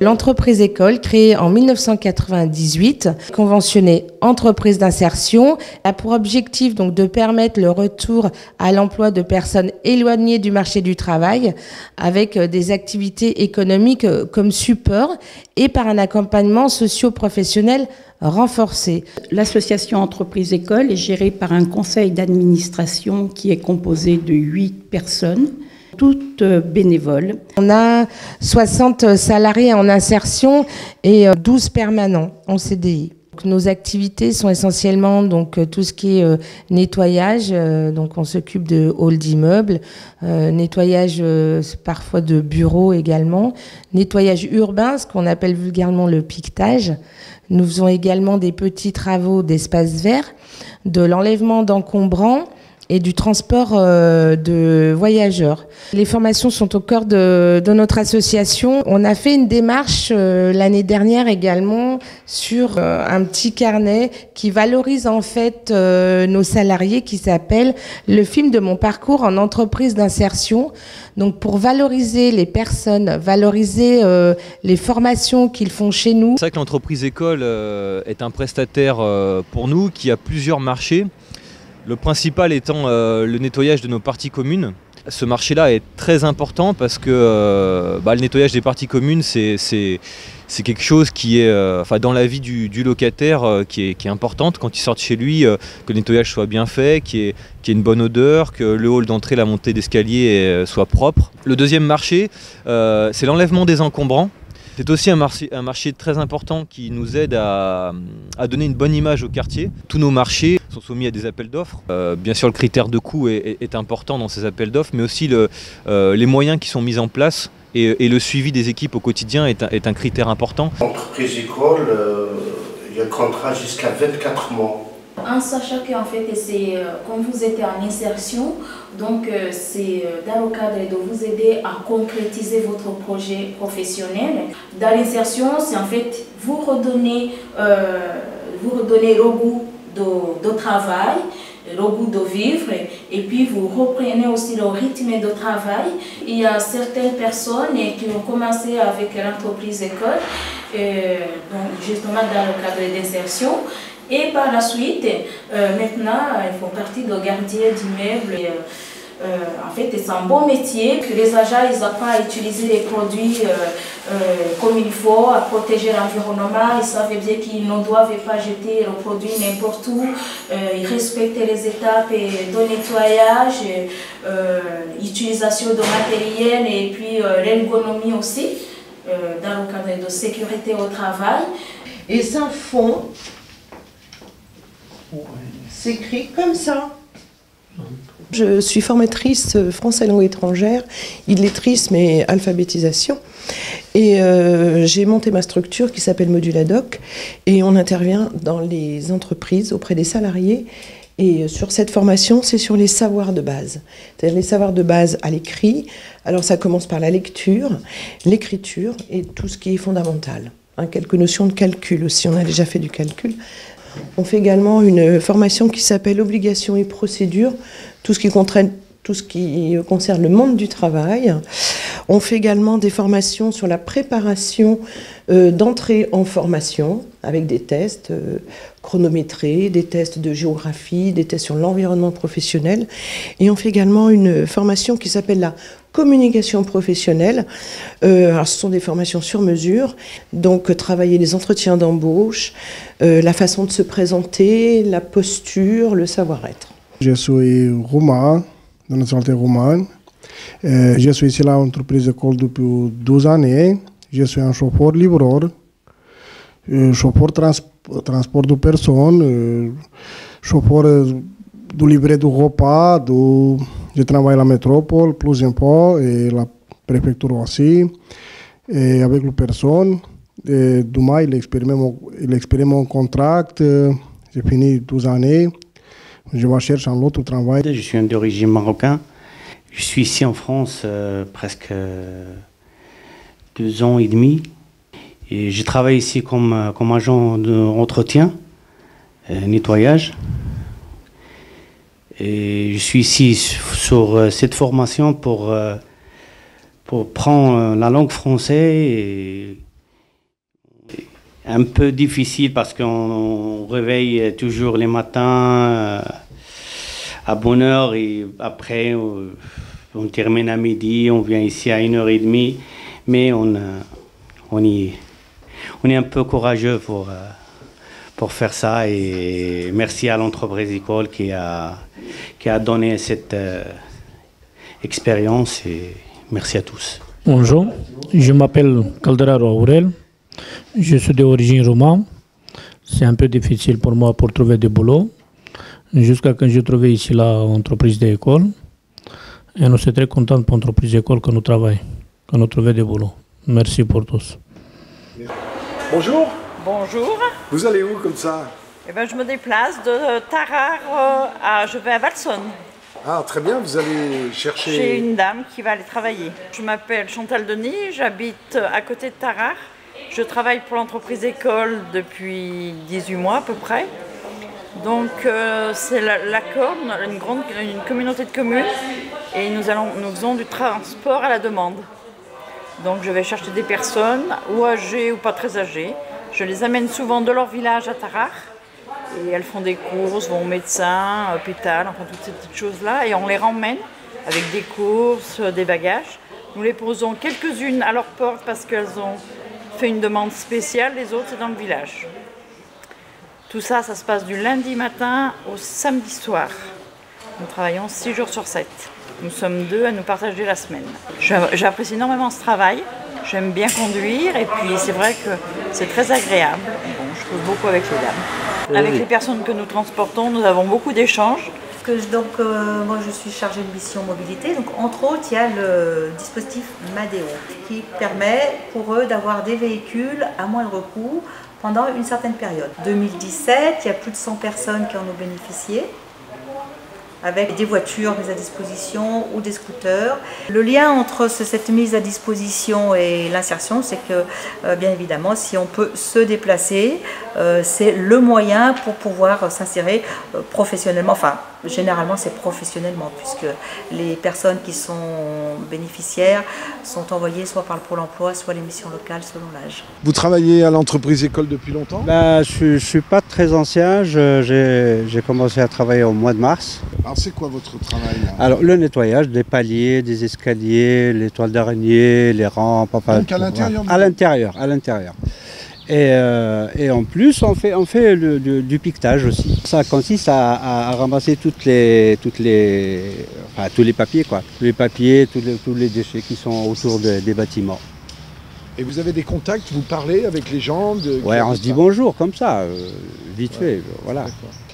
L'entreprise école, créée en 1998, conventionnée entreprise d'insertion, a pour objectif donc de permettre le retour à l'emploi de personnes éloignées du marché du travail avec des activités économiques comme support et par un accompagnement socio-professionnel renforcé. L'association Entreprise École est gérée par un conseil d'administration qui est composé de 8 personnes, toutes bénévoles. On a 60 salariés en insertion et 12 permanents en CDI. Donc, nos activités sont essentiellement donc tout ce qui est nettoyage, donc on s'occupe de halls d'immeubles, nettoyage parfois de bureaux également, nettoyage urbain, ce qu'on appelle vulgairement le piquetage. Nous faisons également des petits travaux d'espaces verts, de l'enlèvement d'encombrants et du transport de voyageurs. Les formations sont au cœur de notre association. On a fait une démarche l'année dernière également sur un petit carnet qui valorise en fait nos salariés, qui s'appelle le film de mon parcours en entreprise d'insertion. Donc pour valoriser les personnes, valoriser les formations qu'ils font chez nous. C'est vrai que l'entreprise école est un prestataire pour nous qui a plusieurs marchés. Le principal étant le nettoyage de nos parties communes. Ce marché-là est très important parce que le nettoyage des parties communes, c'est quelque chose qui est dans la vie du locataire qui est importante quand il sort de chez lui, que le nettoyage soit bien fait, qu'il y ait une bonne odeur, que le hall d'entrée, la montée d'escalier soit propre. Le deuxième marché, c'est l'enlèvement des encombrants. C'est aussi un marché très important qui nous aide à donner une bonne image au quartier. Tous nos marchés sont soumis à des appels d'offres. Bien sûr, le critère de coût est important dans ces appels d'offres, mais aussi les moyens qui sont mis en place et le suivi des équipes au quotidien est un critère important. Entreprise école, il y a un contrat jusqu'à 24 mois. En sachant qu'en fait, c'est quand vous êtes en insertion, donc c'est dans le cadre de vous aider à concrétiser votre projet professionnel. Dans l'insertion, c'est en fait vous redonner le goût de travail, le goût de vivre, et puis vous reprenez aussi le rythme de travail. Il y a certaines personnes qui ont commencé avec l'entreprise école, donc justement dans le cadre d'insertion. Et par la suite, maintenant, ils font partie de gardiens d'immeubles. En fait, c'est un bon métier que les agents apprennent à utiliser les produits comme il faut, à protéger l'environnement. Ils savent bien qu'ils ne doivent pas jeter le produit n'importe où. Ils respectent les étapes de nettoyage, utilisation de matériel et puis l'ergonomie aussi, dans le cadre de sécurité au travail. Et ça fond s'écrit comme ça. Je suis formatrice français langue étrangère, illetrisme et alphabétisation. Et j'ai monté ma structure qui s'appelle Moduladoc. Et on intervient dans les entreprises auprès des salariés. Et sur cette formation, c'est sur les savoirs de base. C'est-à-dire les savoirs de base à l'écrit. Alors ça commence par la lecture, l'écriture et tout ce qui est fondamental. Quelques notions de calcul aussi, on a déjà fait du calcul. On fait également une formation qui s'appelle Obligations et procédures, tout ce qui concerne le monde du travail. On fait également des formations sur la préparation d'entrée en formation, avec des tests chronométrés, des tests de géographie, des tests sur l'environnement professionnel. Et on fait également une formation qui s'appelle la communication professionnelle. Alors ce sont des formations sur mesure, donc travailler les entretiens d'embauche, la façon de se présenter, la posture, le savoir-être. Je suis roumain, de nationalité roumaine. Je suis ici à l'entreprise école depuis 12 années. Je suis un chauffeur livreur, chauffeur transport de personnes, chauffeur de livrer du repas, je travaille à la métropole, plus impôts et la préfecture aussi, et avec les personnes. Demain, il expiré mon contrat, j'ai fini 12 années, je vais chercher un autre travail. Je suis d'origine marocaine, je suis ici en France presque 2 ans et demi. Et je travaille ici comme agent d'entretien, nettoyage. Et je suis ici sur cette formation pour prendre la langue française un peu difficile parce qu'on réveille toujours les matins à bonne heure et après on termine à midi, on vient ici à 1h30, mais on est un peu courageux pour faire ça et merci à l'entreprise école qui a donné cette expérience et merci à tous. Bonjour, je m'appelle Calderaro Aurel, je suis d'origine roumaine. C'est un peu difficile pour moi pour trouver du boulot, jusqu'à quand j'ai trouvé ici l'entreprise d'école. Et nous sommes très contents pour l'entreprise d'école que nous travaillons, que nous trouvons du boulot. Merci pour tous. Bonjour. Bonjour. Vous allez où comme ça? Eh ben, je me déplace de Tarare je vais à Valsonne. Ah, très bien, vous allez chercher... Chez une dame qui va aller travailler. Je m'appelle Chantal Denis, j'habite à côté de Tarare. Je travaille pour l'entreprise école depuis 18 mois à peu près. Donc c'est la Corne, une communauté de communes, et nous faisons du transport à la demande. Donc je vais chercher des personnes, ou âgées ou pas très âgées. Je les amène souvent de leur village à Tarare. Et elles font des courses, vont au médecin, à l'hôpital, enfin toutes ces petites choses-là. Et on les ramène avec des courses, des bagages. Nous les posons quelques-unes à leur porte parce qu'elles ont fait une demande spéciale. Les autres, c'est dans le village. Tout ça, ça se passe du lundi matin au samedi soir. Nous travaillons 6 jours sur 7. Nous sommes 2 à nous partager la semaine. J'apprécie énormément ce travail. J'aime bien conduire et puis c'est vrai que c'est très agréable. Bon, je cause beaucoup avec les dames. Avec les personnes que nous transportons, nous avons beaucoup d'échanges. Moi je suis chargée de mission mobilité, donc entre autres il y a le dispositif Madeo qui permet pour eux d'avoir des véhicules à moindre coût pendant une certaine période. 2017, il y a plus de 100 personnes qui en ont bénéficié, avec des voitures mises à disposition ou des scooters. Le lien entre cette mise à disposition et l'insertion, c'est que bien évidemment, si on peut se déplacer, c'est le moyen pour pouvoir s'insérer professionnellement. Enfin, généralement, c'est professionnellement, puisque les personnes qui sont bénéficiaires sont envoyées soit par le Pôle emploi, soit les missions locales, selon l'âge. Vous travaillez à l'entreprise école depuis longtemps? Je ne suis pas très ancien, j'ai commencé à travailler au mois de mars. Alors c'est quoi votre travail là? Alors le nettoyage des paliers, des escaliers, les toiles d'araignée, les rampes. Donc à l'intérieur? À l'intérieur. Et en plus on fait du piquetage aussi. Ça consiste à ramasser tous les papiers, quoi. Tous les papiers, tous les déchets qui sont autour des bâtiments. Et vous avez des contacts, vous parlez avec les gens Ouais, on se dit bonjour comme ça, vite fait, voilà.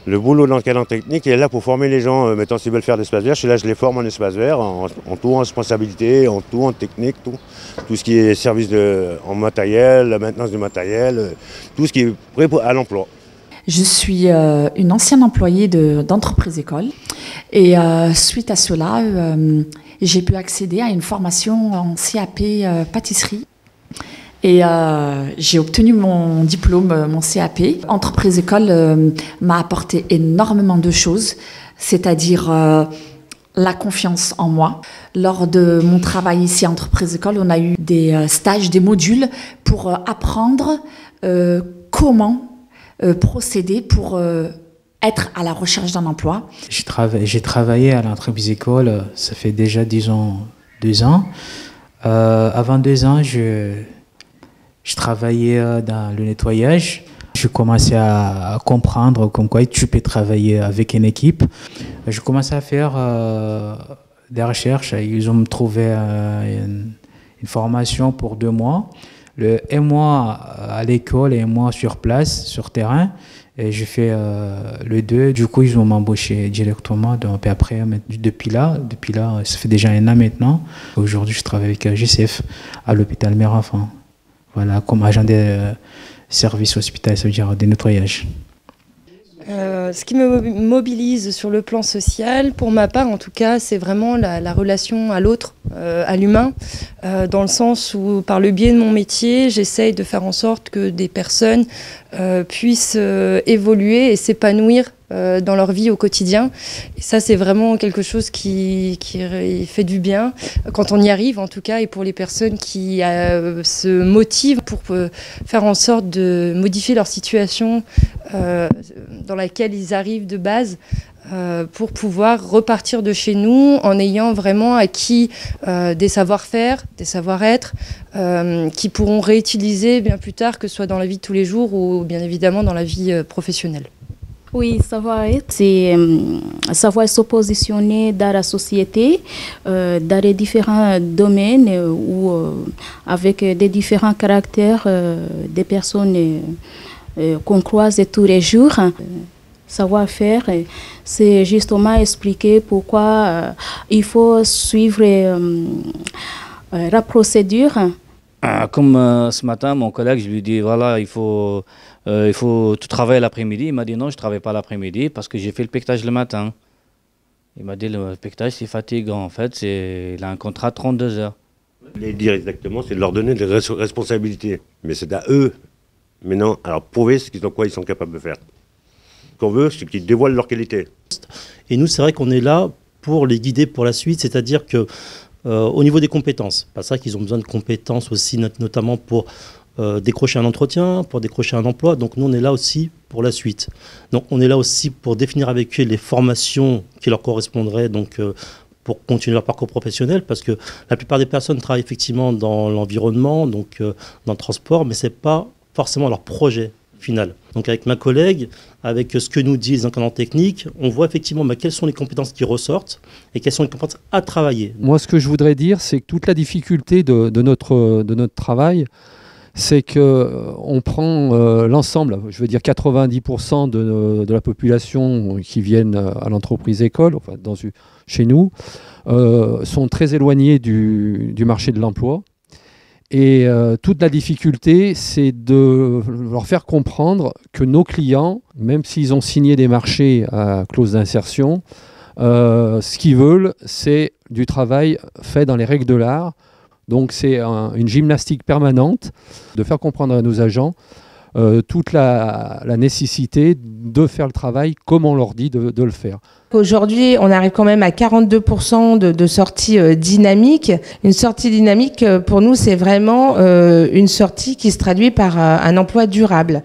Le boulot dans le cadre technique est là pour former les gens, mettons s'ils veulent faire de l'espace vert. Je les forme en espace vert, en tout, en responsabilité, en tout, en technique, tout ce qui est service en matériel, la maintenance du matériel, tout ce qui est prêt à l'emploi. Je suis une ancienne employée d'entreprise école et suite à cela, j'ai pu accéder à une formation en CAP pâtisserie. Et j'ai obtenu mon diplôme, mon CAP. Entreprise école m'a apporté énormément de choses, c'est-à-dire la confiance en moi. Lors de mon travail ici à Entreprise école, on a eu des stages, des modules pour apprendre comment procéder pour être à la recherche d'un emploi. J'ai travaillé à l'entreprise école, ça fait déjà 2 ans. Avant 2 ans, je travaillais dans le nettoyage. Je commençais à comprendre comme quoi tu peux travailler avec une équipe. Je commençais à faire des recherches. Ils ont trouvé une formation pour 2 mois. Un mois à l'école et un mois sur place, sur terrain. Et j'ai fait le 2. Du coup, ils ont m'embauché directement. Donc, et après, depuis là, ça fait déjà 1 an maintenant. Aujourd'hui, je travaille avec GCF à l'hôpital Mère Enfant. Voilà, comme agent de service hospitalier, ça veut dire des nettoyages. Ce qui me mobilise sur le plan social, pour ma part en tout cas, c'est vraiment la relation à l'autre, à l'humain, dans le sens où par le biais de mon métier, j'essaye de faire en sorte que des personnes puissent évoluer et s'épanouir dans leur vie au quotidien. Et ça, c'est vraiment quelque chose qui fait du bien, quand on y arrive en tout cas, et pour les personnes qui se motivent pour faire en sorte de modifier leur situation dans laquelle ils arrivent de base, pour pouvoir repartir de chez nous en ayant vraiment acquis des savoir-faire, des savoir-être, qui pourront réutiliser bien plus tard, que ce soit dans la vie de tous les jours ou bien évidemment dans la vie professionnelle. Oui, savoir-être, c'est savoir se positionner dans la société, dans les différents domaines ou avec des différents caractères des personnes qu'on croise tous les jours. Savoir-faire, c'est justement expliquer pourquoi il faut suivre la procédure. Comme ce matin, mon collègue, je lui dis, voilà, il faut tout travailler l'après-midi. Il m'a dit, non, je ne travaille pas l'après-midi parce que j'ai fait le piquetage le matin. Il m'a dit, le piquetage, c'est fatigant. En fait, il a un contrat de 32 heures. Les dire exactement, c'est de leur donner des responsabilités. Mais c'est à eux, maintenant, alors prouver quoi ils sont capables de faire. Ce qu'on veut, c'est qu'ils dévoilent leur qualité. Et nous, c'est vrai qu'on est là pour les guider pour la suite, c'est-à-dire que au niveau des compétences, c'est vrai qu'ils ont besoin de compétences aussi, notamment pour décrocher un entretien, pour décrocher un emploi. Donc nous, on est là aussi pour la suite. Donc on est là aussi pour définir avec eux les formations qui leur correspondraient, donc pour continuer leur parcours professionnel, parce que la plupart des personnes travaillent effectivement dans l'environnement, donc dans le transport, mais c'est pas forcément leur projet final. Donc avec ma collègue, avec ce que nous disent les encadrants techniques, on voit effectivement quelles sont les compétences qui ressortent et quelles sont les compétences à travailler. Moi, ce que je voudrais dire, c'est que toute la difficulté de notre travail, c'est qu'on prend l'ensemble, je veux dire 90% de la population qui viennent à l'entreprise école, enfin chez nous, sont très éloignés du marché de l'emploi. Et toute la difficulté, c'est de leur faire comprendre que nos clients, même s'ils ont signé des marchés à clause d'insertion, ce qu'ils veulent, c'est du travail fait dans les règles de l'art. Donc c'est une gymnastique permanente de faire comprendre à nos agents toute la nécessité de faire le travail comme on leur dit de le faire. Aujourd'hui, on arrive quand même à 42% de sorties dynamiques. Une sortie dynamique, pour nous, c'est vraiment une sortie qui se traduit par un emploi durable.